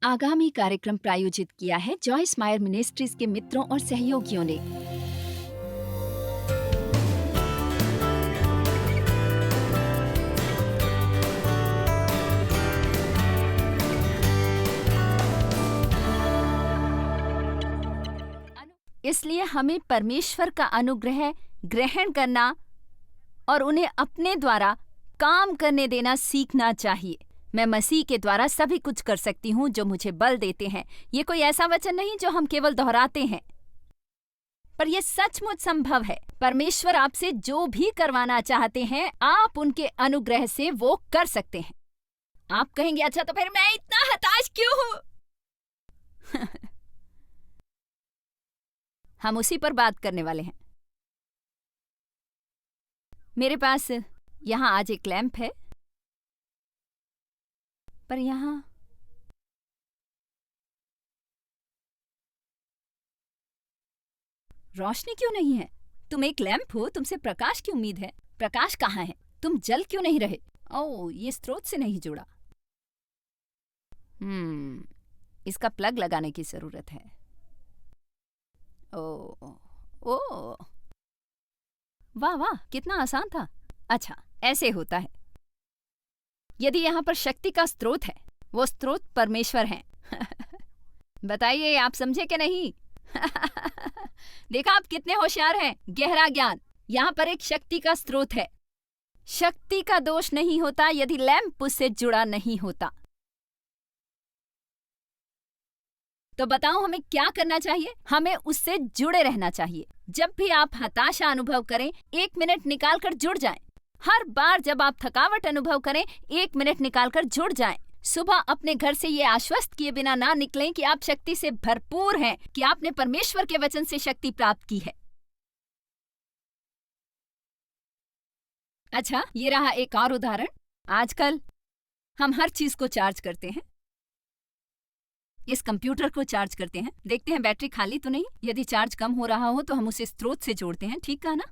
आगामी कार्यक्रम प्रायोजित किया है जॉयस मायर मिनिस्ट्रीज के मित्रों और सहयोगियों ने। इसलिए हमें परमेश्वर का अनुग्रह ग्रहण करना और उन्हें अपने द्वारा काम करने देना सीखना चाहिए। मैं मसीह के द्वारा सभी कुछ कर सकती हूँ जो मुझे बल देते हैं। ये कोई ऐसा वचन नहीं जो हम केवल दोहराते हैं, पर यह सचमुच संभव है। परमेश्वर आपसे जो भी करवाना चाहते हैं, आप उनके अनुग्रह से वो कर सकते हैं। आप कहेंगे, अच्छा तो फिर मैं इतना हताश क्यों हूँ? हम उसी पर बात करने वाले हैं। मेरे पास यहाँ आज एक लैंप है, पर यहाँ रोशनी क्यों नहीं है? तुम एक लैंप हो, तुमसे प्रकाश की उम्मीद है। प्रकाश कहाँ है? तुम जल क्यों नहीं रहे? ओह, ये स्रोत से नहीं जुड़ा। इसका प्लग लगाने की जरूरत है। ओह, वाह वाह, कितना आसान था। अच्छा, ऐसे होता है। यदि यहाँ पर शक्ति का स्रोत है, वो स्रोत परमेश्वर हैं। बताइए, आप समझे कि नहीं? देखा आप कितने होशियार हैं। गहरा ज्ञान। यहाँ पर एक शक्ति का स्रोत है। शक्ति का दोष नहीं होता यदि लैंप उससे जुड़ा नहीं होता। तो बताओ हमें क्या करना चाहिए? हमें उससे जुड़े रहना चाहिए। जब भी आप हताशा अनुभव करें, 1 मिनट निकालकर जुड़ जाएं। हर बार जब आप थकावट अनुभव करें, 1 मिनट निकालकर जुड़ जाएं। सुबह अपने घर से ये आश्वस्त किए बिना ना निकलें कि आप शक्ति से भरपूर हैं, कि आपने परमेश्वर के वचन से शक्ति प्राप्त की है। अच्छा, ये रहा एक और उदाहरण। आजकल हम हर चीज को चार्ज करते हैं। इस कंप्यूटर को चार्ज करते हैं, देखते हैं बैटरी खाली तो नहीं। यदि चार्ज कम हो रहा हो तो हम उसे स्रोत से जोड़ते हैं। ठीक कहा ना?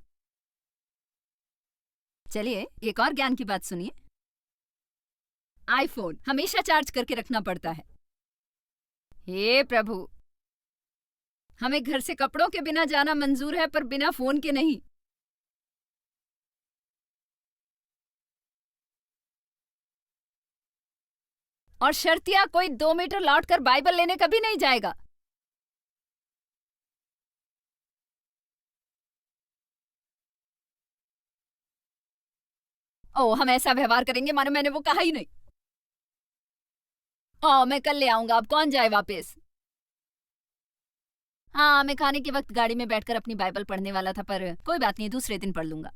चलिए एक और ज्ञान की बात सुनिए। आईफोन हमेशा चार्ज करके रखना पड़ता है। हे प्रभु, हमें घर से कपड़ों के बिना जाना मंजूर है, पर बिना फोन के नहीं। और शर्तिया कोई 2 मीटर लौटकर बाइबल लेने कभी नहीं जाएगा। ओह, हम ऐसा व्यवहार करेंगे मानो मैंने वो कहा ही नहीं। ओह, मैं कल ले आऊंगा, अब कौन जाए वापस? हाँ, मैं खाने के वक्त गाड़ी में बैठकर अपनी बाइबल पढ़ने वाला था, पर कोई बात नहीं, दूसरे दिन पढ़ लूंगा।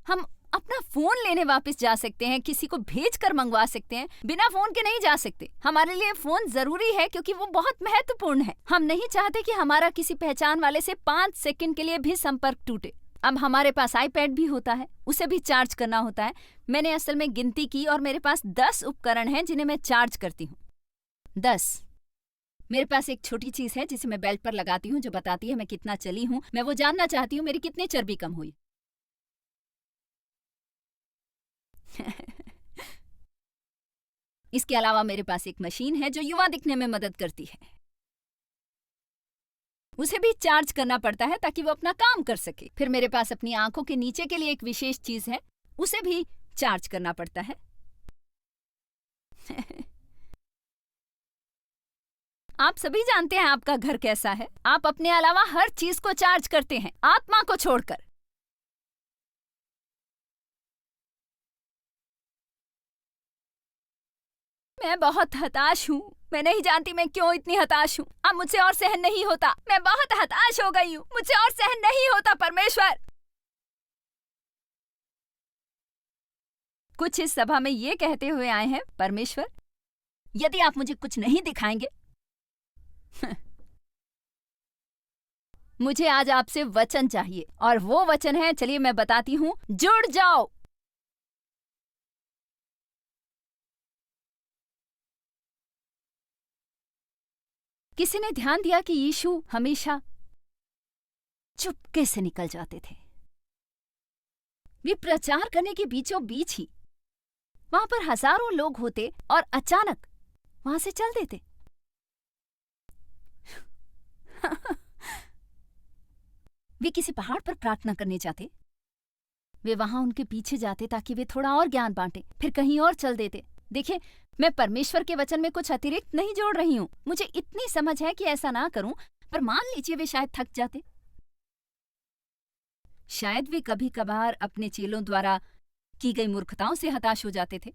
हम अपना फोन लेने वापस जा सकते हैं, किसी को भेज कर मंगवा सकते हैं, बिना फोन के नहीं जा सकते। हमारे लिए फोन जरूरी है क्योंकि वो बहुत महत्वपूर्ण है। हम नहीं चाहते कि हमारा किसी पहचान वाले से 5 सेकंड के लिए भी संपर्क टूटे। अब हमारे पास आईपैड भी होता है, उसे भी चार्ज करना होता है। मैंने असल में गिनती की और मेरे पास 10 उपकरण हैं जिन्हें मैं चार्ज करती हूँ। 10। मेरे पास एक छोटी चीज है जिसे मैं बेल्ट पर लगाती हूँ, जो बताती है मैं कितना चली हूँ। मैं वो जानना चाहती हूँ मेरी कितनी चर्बी कम हुई। इसके अलावा मेरे पास एक मशीन है जो युवा दिखने में मदद करती है। उसे भी चार्ज करना पड़ता है ताकि वो अपना काम कर सके। फिर मेरे पास अपनी आंखों के नीचे के लिए एक विशेष चीज है, उसे भी चार्ज करना पड़ता है। आप सभी जानते हैं आपका घर कैसा है। आप अपने अलावा हर चीज को चार्ज करते हैं, आत्मा को छोड़कर। मैं बहुत हताश हूँ। मैं नहीं जानती मैं क्यों इतनी हताश हूँ। अब मुझसे और सहन नहीं होता। मैं बहुत हताश हो गई हूँ। मुझसे और सहन नहीं होता। परमेश्वर, कुछ इस सभा में ये कहते हुए आए हैं, परमेश्वर यदि आप मुझे कुछ नहीं दिखाएंगे, मुझे आज आपसे वचन चाहिए। और वो वचन है, चलिए मैं बताती हूँ, जुड़ जाओ। किसी ने ध्यान दिया कि यीशु हमेशा चुपके से निकल जाते थे। वे प्रचार करने के बीचों बीच ही वहां पर हजारों लोग होते और अचानक वहां से चल देते। वे किसी पहाड़ पर प्रार्थना करने जाते, वे वहां उनके पीछे जाते ताकि वे थोड़ा और ज्ञान बांटे, फिर कहीं और चल देते। देखिए, मैं परमेश्वर के वचन में कुछ अतिरिक्त नहीं जोड़ रही हूं। मुझे इतनी समझ है कि ऐसा ना करूं, पर मान लीजिए वे शायद थक जाते। शायद वे कभी कभार अपने चेलों द्वारा की गई मूर्खताओं से हताश हो जाते थे।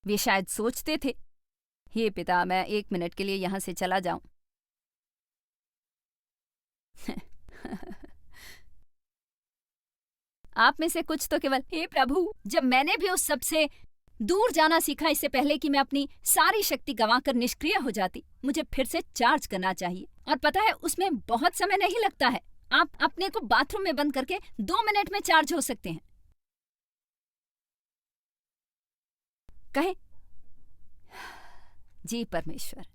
वे शायद सोचते थे, हे पिता, मैं 1 मिनट के लिए यहां से चला जाऊं। आप में से कुछ तो केवल, हे प्रभु, जब मैंने भी उस सब से दूर जाना सीखा इससे पहले कि मैं अपनी सारी शक्ति गंवाकर निष्क्रिय हो जाती, मुझे फिर से चार्ज करना चाहिए। और पता है, उसमें बहुत समय नहीं लगता है। आप अपने को बाथरूम में बंद करके 2 मिनट में चार्ज हो सकते हैं। कहें, जी परमेश्वर,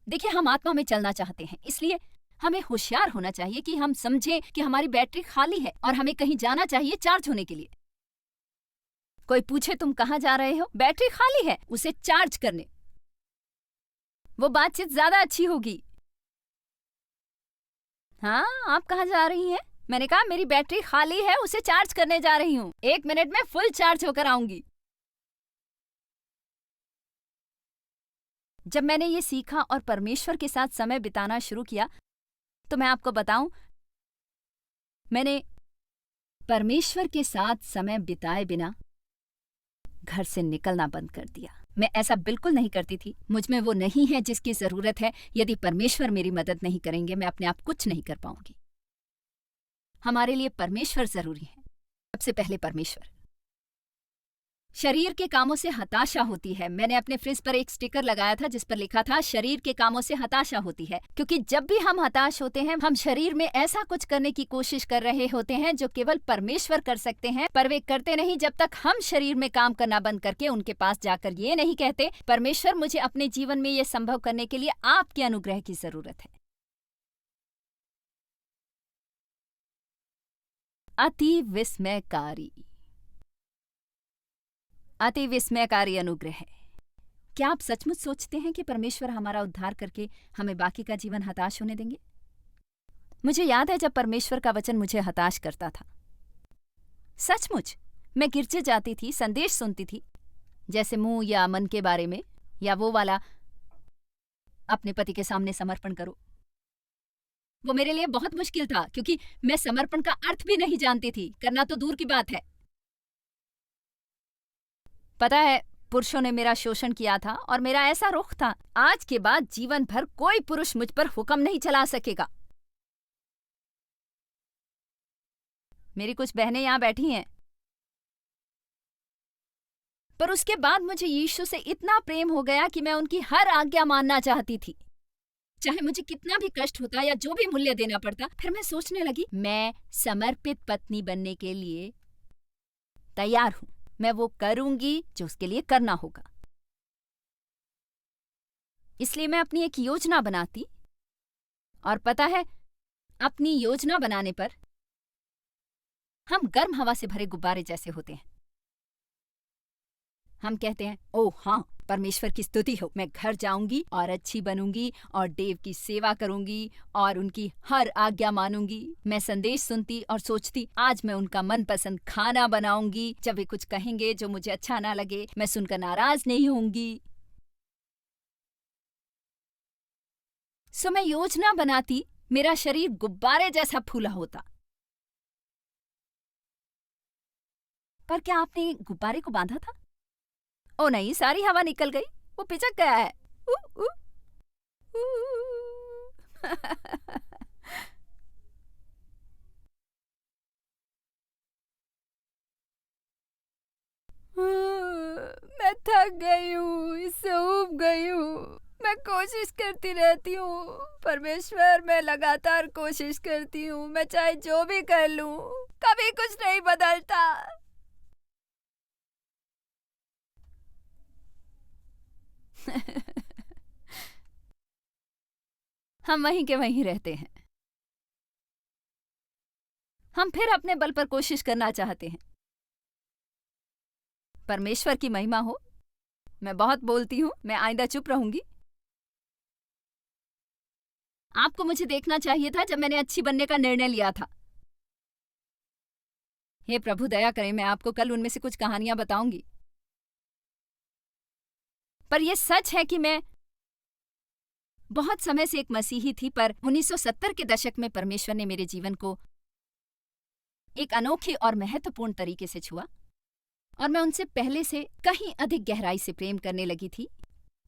देखिए, हम आत्मा में चलना चाहते हैं, इसलिए हमें होशियार होना चाहिए कि हम समझें कि हमारी बैटरी खाली है और हमें कहीं जाना चाहिए चार्ज होने के लिए। कोई पूछे तुम कहाँ जा रहे हो, बैटरी खाली है, उसे चार्ज करने। वो बातचीत ज्यादा अच्छी होगी। हाँ, आप कहाँ जा रही हैं? मैंने कहा मेरी बैटरी खाली है, उसे चार्ज करने जा रही हूँ। 1 मिनट में फुल चार्ज होकर आऊंगी। जब मैंने ये सीखा और परमेश्वर के साथ समय बिताना शुरू किया, तो मैं आपको बताऊं, मैंने परमेश्वर के साथ समय बिताए बिना घर से निकलना बंद कर दिया। मैं ऐसा बिल्कुल नहीं करती थी। मुझ में वो नहीं है जिसकी जरूरत है। यदि परमेश्वर मेरी मदद नहीं करेंगे, मैं अपने आप कुछ नहीं कर पाऊंगी। हमारे लिए परमेश्वर जरूरी है। सबसे पहले परमेश्वर। शरीर के कामों से हताशा होती है। मैंने अपने फ्रिज पर एक स्टिकर लगाया था जिस पर लिखा था, शरीर के कामों से हताशा होती है, क्योंकि जब भी हम हताश होते हैं, हम शरीर में ऐसा कुछ करने की कोशिश कर रहे होते हैं जो केवल परमेश्वर कर सकते हैं, पर वे करते नहीं जब तक हम शरीर में काम करना बंद करके उनके पास जाकर ये नहीं कहते, परमेश्वर, मुझे अपने जीवन में ये संभव करने के लिए आपके अनुग्रह की जरूरत है। अति विस्मयकारी, अति विस्मयकारी अनुग्रह है। क्या आप सचमुच सोचते हैं कि परमेश्वर हमारा उद्धार करके हमें बाकी का जीवन हताश होने देंगे? मुझे याद है जब परमेश्वर का वचन मुझे हताश करता था। सचमुच, मैं गिरजे जाती थी, संदेश सुनती थी, जैसे मुंह या मन के बारे में, या वो वाला अपने पति के सामने समर्पण करो। वो मेरे लिए बहुत मुश्किल था, क्योंकि मैं समर्पण का अर्थ भी नहीं जानती थी, करना तो दूर की बात है। पता है, पुरुषों ने मेरा शोषण किया था और मेरा ऐसा रुख था, आज के बाद जीवन भर कोई पुरुष मुझ पर हुक्म नहीं चला सकेगा। मेरी कुछ बहनें यहां बैठी हैं, पर उसके बाद मुझे यीशु से इतना प्रेम हो गया कि मैं उनकी हर आज्ञा मानना चाहती थी, चाहे मुझे कितना भी कष्ट होता या जो भी मूल्य देना पड़ता। फिर मैं सोचने लगी, मैं समर्पित पत्नी बनने के लिए तैयार हूं। मैं वो करूंगी जो उसके लिए करना होगा। इसलिए मैं अपनी एक योजना बनाती, और पता है, अपनी योजना बनाने पर हम गर्म हवा से भरे गुब्बारे जैसे होते हैं। हम कहते हैं, ओह हाँ, परमेश्वर की स्तुति हो, मैं घर जाऊंगी और अच्छी बनूंगी और देव की सेवा करूंगी और उनकी हर आज्ञा मानूंगी। मैं संदेश सुनती और सोचती, आज मैं उनका मनपसंद खाना बनाऊंगी। जब वे कुछ कहेंगे जो मुझे अच्छा ना लगे, मैं सुनकर नाराज नहीं होंगी। सो मैं योजना बनाती, मेरा शरीर गुब्बारे जैसा फूला होता। पर क्या आपने गुब्बारे को बांधा था? ओ नहीं, सारी हवा निकल गई, वो पिचक गया है। ऊ, ऊ, ऊ। मैं थक गई हूँ, इससे ऊब गई हूँ। मैं कोशिश करती रहती हूँ परमेश्वर, मैं लगातार कोशिश करती हूँ, मैं चाहे जो भी कर लूँ, कभी कुछ नहीं बदलता। हम वहीं के वहीं रहते हैं। हम फिर अपने बल पर कोशिश करना चाहते हैं। परमेश्वर की महिमा हो। मैं बहुत बोलती हूँ, मैं आइंदा चुप रहूंगी। आपको मुझे देखना चाहिए था जब मैंने अच्छी बनने का निर्णय लिया था। हे प्रभु दया करें, मैं आपको कल उनमें से कुछ कहानियां बताऊंगी। पर यह सच है कि मैं बहुत समय से एक मसीही थी, पर 1970 के दशक में परमेश्वर ने मेरे जीवन को एक अनोखे और महत्वपूर्ण तरीके से छुआ और मैं उनसे पहले से कहीं अधिक गहराई से प्रेम करने लगी थी।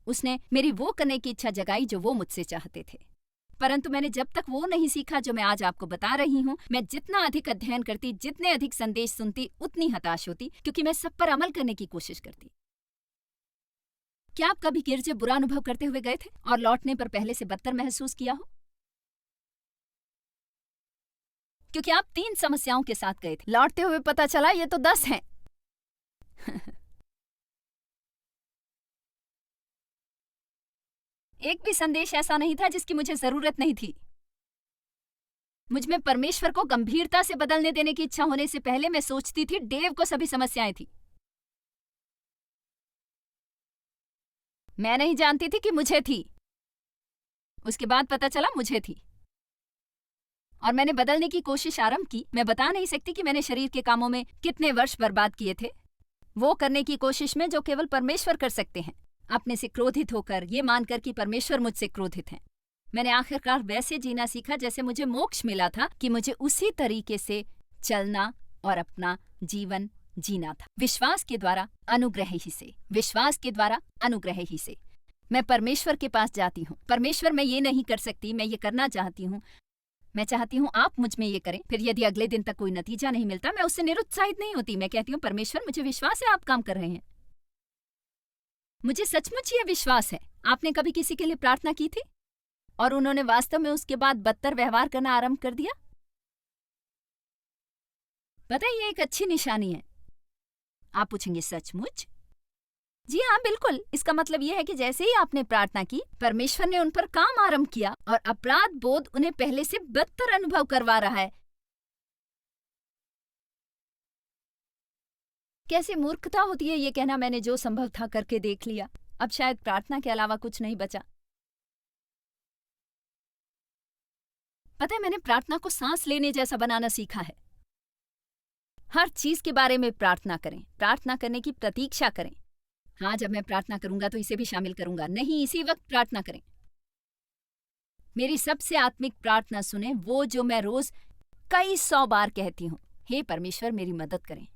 उसने मेरी वो करने की इच्छा जगाई जो वो मुझसे चाहते थे। परंतु मैंने जब तक वो नहीं सीखा जो मैं आज आपको बता रही हूँ, मैं जितना अधिक अध्ययन करती, जितने अधिक संदेश सुनती, उतनी हताश होती, क्योंकि मैं सब पर अमल करने की कोशिश करती। क्या आप कभी गिरजे बुरा अनुभव करते हुए गए थे और लौटने पर पहले से बदतर महसूस किया हो? क्योंकि आप 3 समस्याओं के साथ गए थे, लौटते हुए पता चला ये तो 10 हैं। एक भी संदेश ऐसा नहीं था जिसकी मुझे जरूरत नहीं थी। मुझ में परमेश्वर को गंभीरता से बदलने देने की इच्छा होने से पहले मैं सोचती थी डेव को सभी समस्याएं थी। मैं नहीं जानती थी कि मुझे थी। उसके बाद पता चला मुझे थी और मैंने बदलने की कोशिश आरंभ की। मैं बता नहीं सकती कि मैंने शरीर के कामों में कितने वर्ष बर्बाद किए थे, वो करने की कोशिश में जो केवल परमेश्वर कर सकते हैं, अपने से क्रोधित होकर, ये मानकर कि परमेश्वर मुझसे क्रोधित हैं। मैंने आखिरकार वैसे जीना सीखा जैसे मुझे मोक्ष मिला था, कि मुझे उसी तरीके से चलना और अपना जीवन जीना था, विश्वास के द्वारा, अनुग्रह ही से। विश्वास के द्वारा, अनुग्रह ही से मैं परमेश्वर के पास जाती हूँ। परमेश्वर, मैं ये नहीं कर सकती, मैं ये करना चाहती हूँ, मैं चाहती हूँ आप मुझ में ये करें। फिर यदि अगले दिन तक कोई नतीजा नहीं मिलता, मैं उससे निरुत्साहित नहीं होती। मैं कहती हूँ परमेश्वर, मुझे विश्वास है आप काम कर रहे हैं। मुझे सचमुच ये विश्वास है। आपने कभी किसी के लिए प्रार्थना की थी और उन्होंने वास्तव में उसके बाद बदतर व्यवहार करना आरंभ कर दिया? पता है, ये एक अच्छी निशानी है। आप पूछेंगे सचमुच? जी हाँ, बिल्कुल। इसका मतलब यह है कि जैसे ही आपने प्रार्थना की, परमेश्वर ने उन पर काम आरंभ किया और अपराध बोध उन्हें पहले से बदतर अनुभव करवा रहा है। कैसी मूर्खता होती है ये कहना, मैंने जो संभव था करके देख लिया, अब शायद प्रार्थना के अलावा कुछ नहीं बचा। पता है, मैंने प्रार्थना को सांस लेने जैसा बनाना सीखा है। हर चीज के बारे में प्रार्थना करें, प्रार्थना करने की प्रतीक्षा करें। हाँ, जब मैं प्रार्थना करूंगा तो इसे भी शामिल करूंगा, नहीं, इसी वक्त प्रार्थना करें। मेरी सबसे आत्मिक प्रार्थना सुने, वो जो मैं रोज कई 100 बार कहती हूँ, हे परमेश्वर मेरी मदद करें,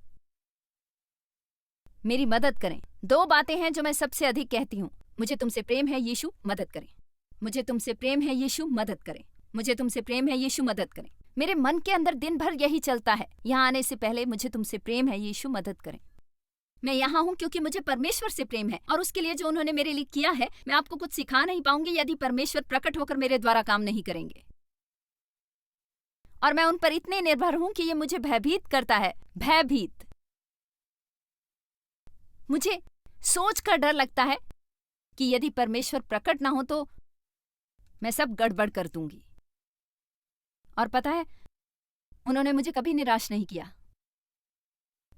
मेरी मदद करें। 2 बातें हैं जो मैं सबसे अधिक कहती हूँ, मुझे तुमसे प्रेम है यीशु, मदद करें। मुझे तुमसे प्रेम है यीशु, मदद करें। मुझे तुमसे प्रेम है यीशु, मदद करें। मेरे मन के अंदर दिन भर यही चलता है। यहाँ आने से पहले मुझे तुमसे प्रेम है यीशु, मदद करें। मैं यहाँ हूँ क्योंकि मुझे परमेश्वर से प्रेम है और उसके लिए जो उन्होंने मेरे लिए किया है। मैं आपको कुछ सिखा नहीं पाऊंगी यदि परमेश्वर प्रकट होकर मेरे द्वारा काम नहीं करेंगे। और मैं उन पर इतने निर्भर हूं कि ये मुझे भयभीत करता है। भयभीत। मुझे सोच कर डर लगता है कि यदि परमेश्वर प्रकट ना हो तो मैं सब गड़बड़ कर दूंगी। और पता है, उन्होंने मुझे कभी निराश नहीं किया।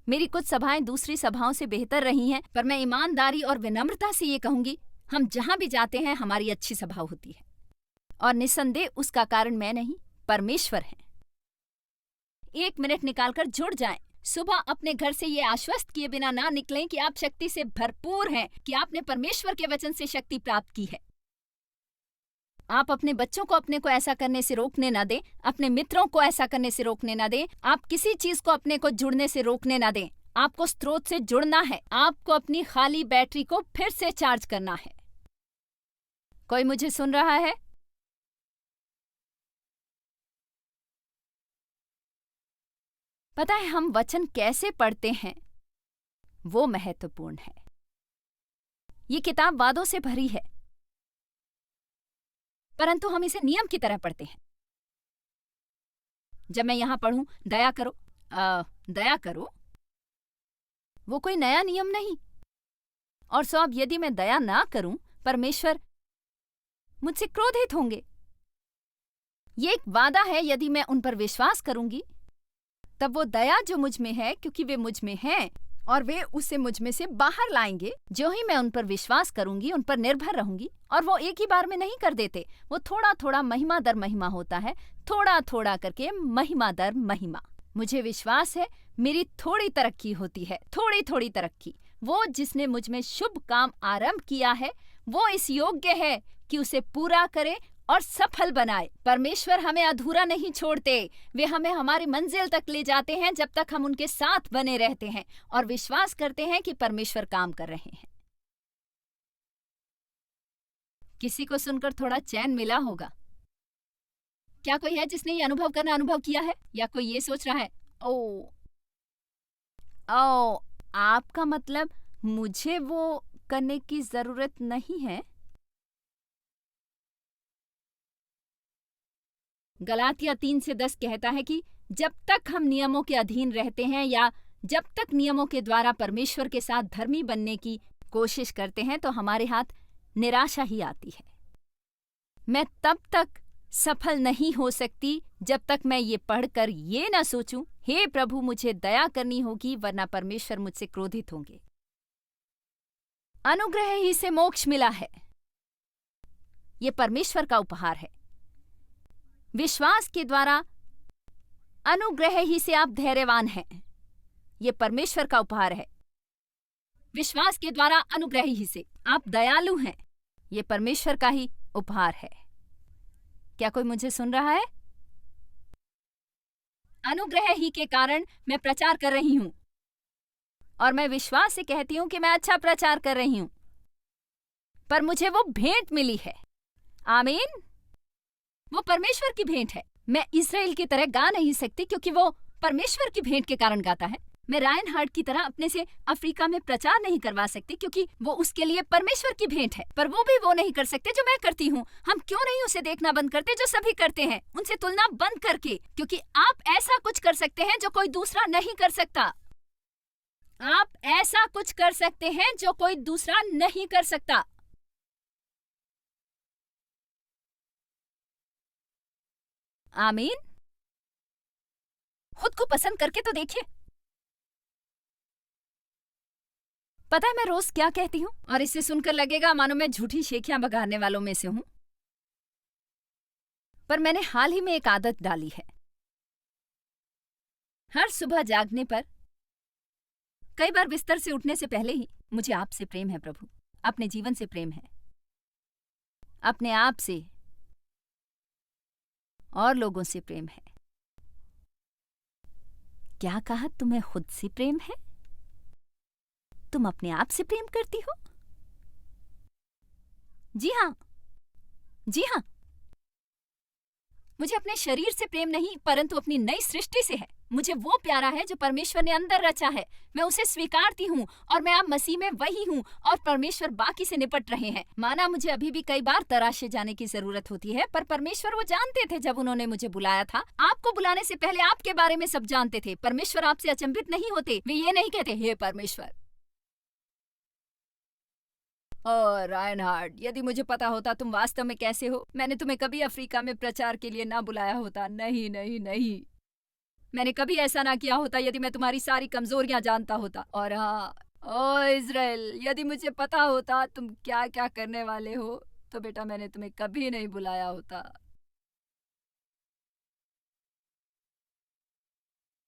मेरी कुछ सभाएं दूसरी सभाओं से बेहतर रही हैं, पर मैं ईमानदारी और विनम्रता से ये कहूंगी, हम जहां भी जाते हैं हमारी अच्छी सभा होती है। और निस्संदेह उसका कारण मैं नहीं, परमेश्वर है। 1 मिनट निकालकर जुड़ जाएं। सुबह अपने घर से ये आश्वस्त किए बिना ना निकलें कि आप शक्ति से भरपूर हैं, कि आपने परमेश्वर के वचन से शक्ति प्राप्त की है। आप अपने बच्चों को अपने को ऐसा करने से रोकने ना दें, अपने मित्रों को ऐसा करने से रोकने ना दें, आप किसी चीज को अपने को जुड़ने से रोकने ना दें। आपको स्रोत से जुड़ना है, आपको अपनी खाली बैटरी को फिर से चार्ज करना है। कोई मुझे सुन रहा है? पता है, हम वचन कैसे पढ़ते हैं वो महत्वपूर्ण है। ये किताब वादों से भरी है, परंतु हम इसे नियम की तरह पढ़ते हैं। जब मैं यहां पढ़ूं दया करो, दया करो, वो कोई नया नियम नहीं। और सो अब यदि मैं दया ना करूं, परमेश्वर मुझसे क्रोधित होंगे। ये एक वादा है, यदि मैं उन पर विश्वास करूंगी तब वो दया जो मुझ में है, क्योंकि वे मुझ में हैं और वे उसे मुझ में से बाहर लाएंगे, जो ही मैं उन पर विश्वास करूंगी, उन पर निर्भर रहूंगी। और वो एक ही बार में नहीं कर देते, वो थोड़ा थोड़ा महिमा दर महिमा होता है, थोड़ा थोड़ा करके महिमा दर महिमा। मुझे विश्वास है मेरी थोड़ी तरक्की होती है, थोड़ी थोड़ी तरक्की। वो जिसने मुझ में शुभ काम आरंभ किया है, वो इस योग्य है कि उसे पूरा करे और सफल बनाए। परमेश्वर हमें अधूरा नहीं छोड़ते, वे हमें हमारी मंजिल तक ले जाते हैं जब तक हम उनके साथ बने रहते हैं और विश्वास करते हैं कि परमेश्वर काम कर रहे हैं। किसी को सुनकर थोड़ा चैन मिला होगा। क्या कोई है जिसने ये अनुभव किया है? या कोई ये सोच रहा है, ओ आपका मतलब मुझे वो करने की जरूरत नहीं है? गलातिया 3:10 कहता है कि जब तक हम नियमों के अधीन रहते हैं या जब तक नियमों के द्वारा परमेश्वर के साथ धर्मी बनने की कोशिश करते हैं तो हमारे हाथ निराशा ही आती है। मैं तब तक सफल नहीं हो सकती जब तक मैं ये पढ़कर ये ना सोचूं, हे प्रभु मुझे दया करनी होगी वरना परमेश्वर मुझसे क्रोधित होंगे। अनुग्रह ही से मोक्ष मिला है, ये परमेश्वर का उपहार है। विश्वास के द्वारा अनुग्रह ही से आप धैर्यवान हैं, ये परमेश्वर का उपहार है। विश्वास के द्वारा अनुग्रह ही से आप दयालु हैं, ये परमेश्वर का ही उपहार है। क्या कोई मुझे सुन रहा है? अनुग्रह ही के कारण मैं प्रचार कर रही हूं और मैं विश्वास से कहती हूं कि मैं अच्छा प्रचार कर रही हूं, पर मुझे वो भेंट मिली है। आमीन। वो परमेश्वर की भेंट है। मैं इज़राइल की तरह गा नहीं सकती क्योंकि वो परमेश्वर की भेंट के कारण गाता है। मैं रायन हार्ट की तरह अपने से अफ्रीका में प्रचार नहीं करवा सकती क्योंकि वो उसके लिए परमेश्वर की भेंट है, पर वो भी वो नहीं कर सकते जो मैं करती हूँ। हम क्यों नहीं उसे देखना बंद करते जो सभी करते हैं, उनसे तुलना बंद करके, क्योंकि आप ऐसा कुछ कर सकते हैं जो कोई दूसरा नहीं कर सकता। आप ऐसा कुछ कर सकते हैं जो कोई दूसरा नहीं कर सकता। आमीन। खुद को पसंद करके तो देखिए। पता है मैं रोज क्या कहती हूँ, और इसे सुनकर लगेगा मानो मैं झूठी शेखियां बघारने वालों में से हूं, पर मैंने हाल ही में एक आदत डाली है। हर सुबह जागने पर, कई बार बिस्तर से उठने से पहले ही, मुझे आपसे प्रेम है प्रभु, अपने जीवन से प्रेम है, अपने आप से और लोगों से प्रेम है। क्या कहा? तुम्हें खुद से प्रेम है? तुम अपने आप से प्रेम करती हो? जी हाँ, जी हाँ। मुझे अपने शरीर से प्रेम नहीं परंतु अपनी नई सृष्टि से है। मुझे वो प्यारा है जो परमेश्वर ने अंदर रचा है। मैं उसे स्वीकारती हूँ और मैं अब मसीह में वही हूँ और परमेश्वर बाकी से निपट रहे हैं। माना मुझे अभी भी कई बार तराशे जाने की जरूरत होती है, पर परमेश्वर वो जानते थे जब उन्होंने मुझे बुलाया था। आपको बुलाने से पहले आपके बारे में सब जानते थे। परमेश्वर आपसे अचंभित नहीं होते। वे ये नहीं कहते हे परमेश्वर। और रायन हार्ट, यदि मुझे पता होता तुम वास्तव में कैसे हो, मैंने तुम्हें कभी अफ्रीका में प्रचार के लिए ना बुलाया होता। नहीं नहीं नहीं, मैंने कभी ऐसा ना किया होता यदि मैं तुम्हारी सारी कमजोरियां जानता होता। और हाँ, ओ इज़राइल, यदि मुझे पता होता तुम क्या क्या करने वाले हो, तो बेटा मैंने तुम्हें कभी नहीं बुलाया होता।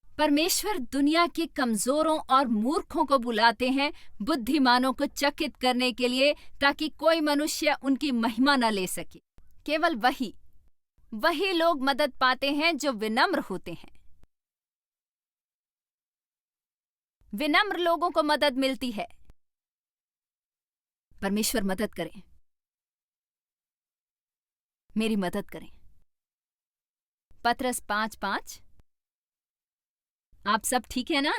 परमेश्वर दुनिया के कमजोरों और मूर्खों को बुलाते हैं बुद्धिमानों को चकित करने के लिए, ताकि कोई मनुष्य उनकी महिमा न ले सके। केवल वही लोग मदद पाते हैं जो विनम्र होते हैं। विनम्र लोगों को मदद मिलती है। परमेश्वर मदद करें, मेरी मदद करें। पतरस 5:5। आप सब ठीक है ना?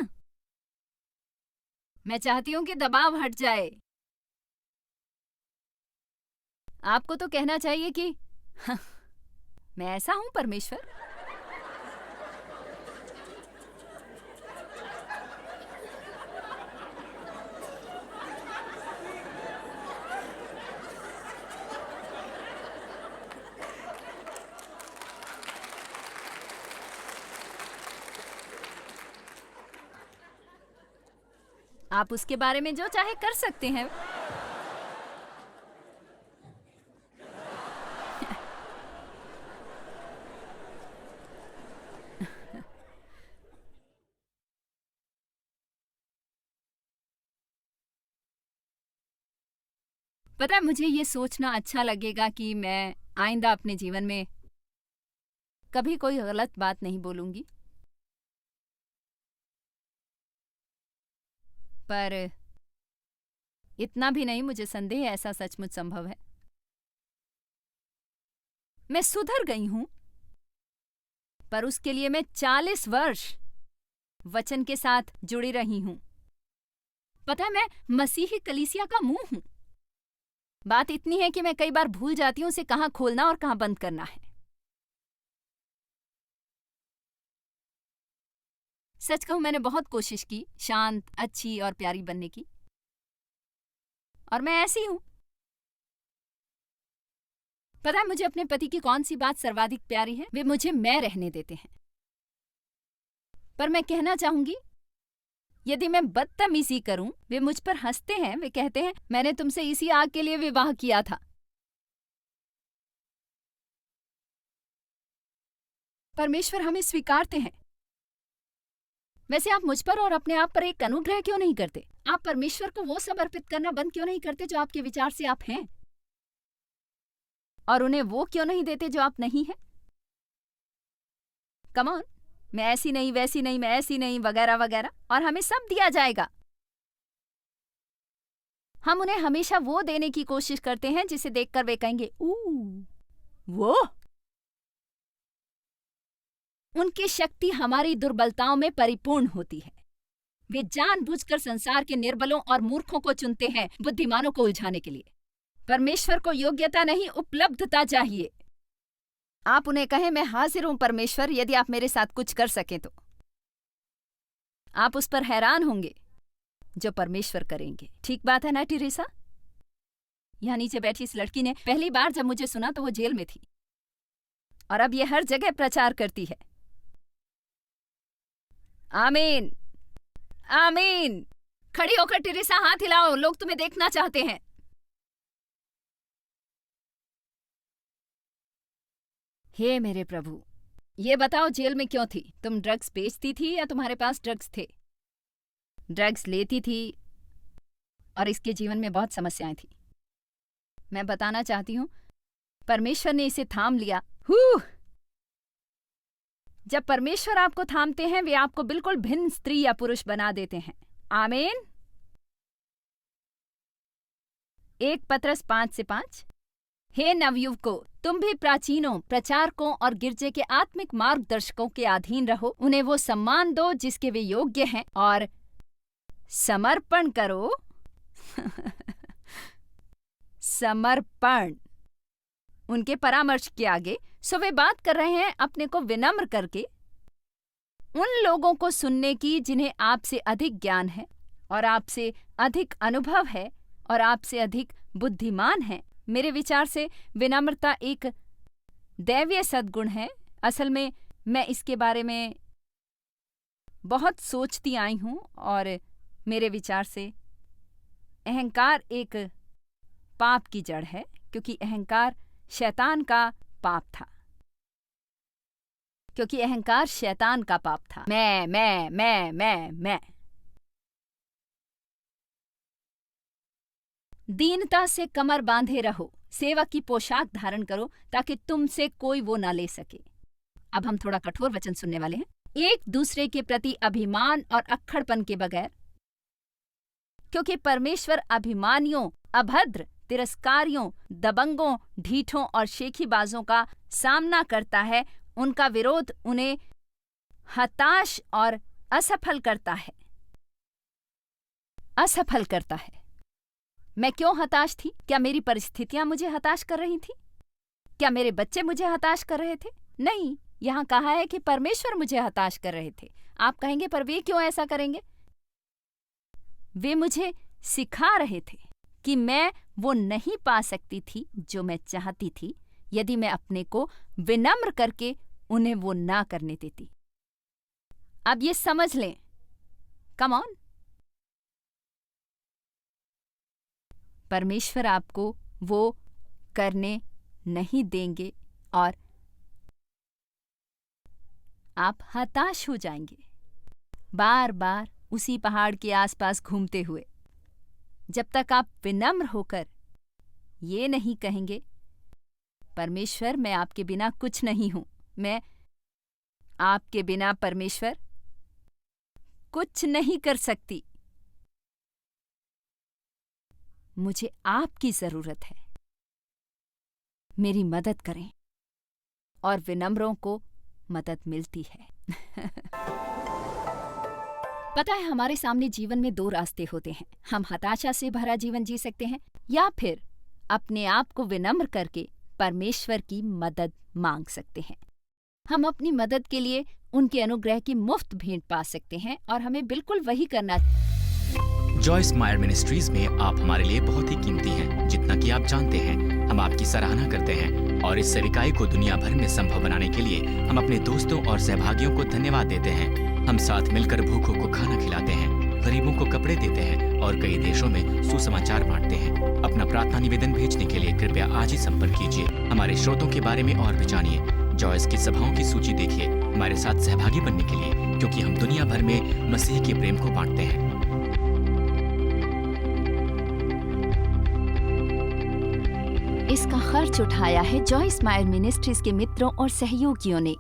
मैं चाहती हूं कि दबाव हट जाए। आपको तो कहना चाहिए कि हाँ, मैं ऐसा हूं परमेश्वर। आप उसके बारे में जो चाहे कर सकते हैं। पता है, मुझे ये सोचना अच्छा लगेगा कि मैं आइंदा अपने जीवन में कभी कोई गलत बात नहीं बोलूंगी। पर इतना भी नहीं, मुझे संदेह है ऐसा सचमुच संभव है। मैं सुधर गई हूं, पर उसके लिए मैं 40 वर्ष वचन के साथ जुड़ी रही हूं। पता है, मैं मसीही कलीसिया का मुंह हूं। बात इतनी है कि मैं कई बार भूल जाती हूं उसे कहां खोलना और कहां बंद करना है। सच कहूं, मैंने बहुत कोशिश की शांत, अच्छी और प्यारी बनने की, और मैं ऐसी हूं। पता है मुझे अपने पति की कौन सी बात सर्वाधिक प्यारी है? वे मुझे मैं रहने देते हैं। पर मैं कहना चाहूंगी, यदि मैं बदतमीजी करूं, वे मुझ पर हंसते हैं। वे कहते हैं, मैंने तुमसे इसी आग के लिए विवाह किया था। परमेश्वर हमें स्वीकारते हैं। वैसे आप मुझ पर और अपने आप पर एक अनुग्रह क्यों नहीं करते? आप परमेश्वर को वो समर्पित करना बंद क्यों नहीं करते जो आपके विचार से आप हैं, और उन्हें वो क्यों नहीं देते जो आप नहीं हैं? कम ऑन, मैं ऐसी नहीं, वैसी नहीं, मैं ऐसी नहीं, वगैरह वगैरह, और हमें सब दिया जाएगा। हम उन्हें हमेशा वो देने की कोशिश करते हैं जिसे देखकर वे कहेंगे, वो। उनकी शक्ति हमारी दुर्बलताओं में परिपूर्ण होती है। वे जानबूझकर संसार के निर्बलों और मूर्खों को चुनते हैं बुद्धिमानों को उलझाने के लिए। परमेश्वर को योग्यता नहीं, उपलब्धता चाहिए। आप उन्हें कहें, मैं हाजिर हूं परमेश्वर, यदि आप मेरे साथ कुछ कर सकें तो। आप उस पर हैरान होंगे जो परमेश्वर करेंगे। ठीक बात है ना टेरेसा? यहां नीचे बैठी इस लड़की ने पहली बार जब मुझे सुना तो वो जेल में थी, और अब ये हर जगह प्रचार करती है। आमीन, आमीन। खड़ी होकर टेरेसा हाथ हिलाओ, लोग तुम्हें देखना चाहते हैं। हे मेरे प्रभु, ये बताओ जेल में क्यों थी? तुम ड्रग्स बेचती थी या तुम्हारे पास ड्रग्स थे? ड्रग्स लेती थी, और इसके जीवन में बहुत समस्याएं थी। मैं बताना चाहती हूं, परमेश्वर ने इसे थाम लिया। जब परमेश्वर आपको थामते हैं, वे आपको बिल्कुल भिन्न स्त्री या पुरुष बना देते हैं। आमीन। 1 पतरस 5:5। हे नवयुवकों, तुम भी प्राचीनों, प्रचारकों और गिरजे के आत्मिक मार्गदर्शकों के अधीन रहो। उन्हें वो सम्मान दो जिसके वे योग्य हैं, और समर्पण करो। समर्पण उनके परामर्श के आगे। सो वे बात कर रहे हैं अपने को विनम्र करके उन लोगों को सुनने की जिन्हें आपसे अधिक ज्ञान है, और आपसे अधिक अनुभव है, और आपसे अधिक बुद्धिमान है। मेरे विचार से विनम्रता एक दैवीय सद्गुण है। असल में मैं इसके बारे में बहुत सोचती आई हूं, और मेरे विचार से अहंकार एक पाप की जड़ है, क्योंकि अहंकार शैतान का पाप था। क्योंकि अहंकार शैतान का पाप था। मैं। दीनता से कमर बांधे रहो, सेवा की पोशाक धारण करो, ताकि तुमसे कोई वो ना ले सके। अब हम थोड़ा कठोर वचन सुनने वाले हैं। एक दूसरे के प्रति अभिमान और अक्खड़पन के बगैर, क्योंकि परमेश्वर अभिमानियों, अभद्र, तिरस्कारियों, दबंगों, ढीठों और शेखीबाजों का सामना करता है। उनका विरोध उन्हें हताश और असफल करता है। असफल करता है। मैं क्यों हताश थी? क्या मेरी परिस्थितियां मुझे हताश कर रही थी? क्या मेरे बच्चे मुझे हताश कर रहे थे? नहीं, यहां कहा है कि परमेश्वर मुझे हताश कर रहे थे। आप कहेंगे, पर वे क्यों ऐसा करेंगे? वे मुझे सिखा रहे थे कि मैं वो नहीं पा सकती थी जो मैं चाहती थी, यदि मैं अपने को विनम्र करके उन्हें वो ना करने देती। अब ये समझ लें, कम ऑन, परमेश्वर आपको वो करने नहीं देंगे और आप हताश हो जाएंगे, बार बार उसी पहाड़ के आसपास घूमते हुए। जब तक आप विनम्र होकर ये नहीं कहेंगे, परमेश्वर मैं आपके बिना कुछ नहीं हूं, मैं आपके बिना परमेश्वर कुछ नहीं कर सकती, मुझे आपकी जरूरत है, मेरी मदद करें। और विनम्रों को मदद मिलती है। पता है, हमारे सामने जीवन में 2 रास्ते होते हैं। हम हताशा से भरा जीवन जी सकते हैं या फिर अपने आप को विनम्र करके परमेश्वर की मदद मांग सकते हैं। हम अपनी मदद के लिए उनके अनुग्रह की मुफ्त भेंट पा सकते हैं और हमें बिल्कुल वही करना। जॉयस मायर मिनिस्ट्रीज में आप हमारे लिए बहुत ही कीमती हैं, जितना कि आप जानते हैं। हम आपकी सराहना करते हैं और इस सेविकाई को दुनिया भर में संभव बनाने के लिए हम अपने दोस्तों और सहभागियों को धन्यवाद देते हैं। हम साथ मिलकर भूखों को खाना खिलाते हैं, गरीबों को कपड़े देते हैं और कई देशों में सुसमाचार बांटते हैं। अपना प्रार्थना निवेदन भेजने के लिए कृपया आज ही संपर्क कीजिए। हमारे स्रोतों के बारे में और भी जानिए। जॉयस की सभाओं की सूची देखिए हमारे साथ सहभागी बनने के लिए, क्योंकि हम दुनिया भर में मसीह के प्रेम को बांटते हैं। इसका खर्च उठाया है जॉयस मायर मिनिस्ट्रीज के मित्रों और सहयोगियों ने।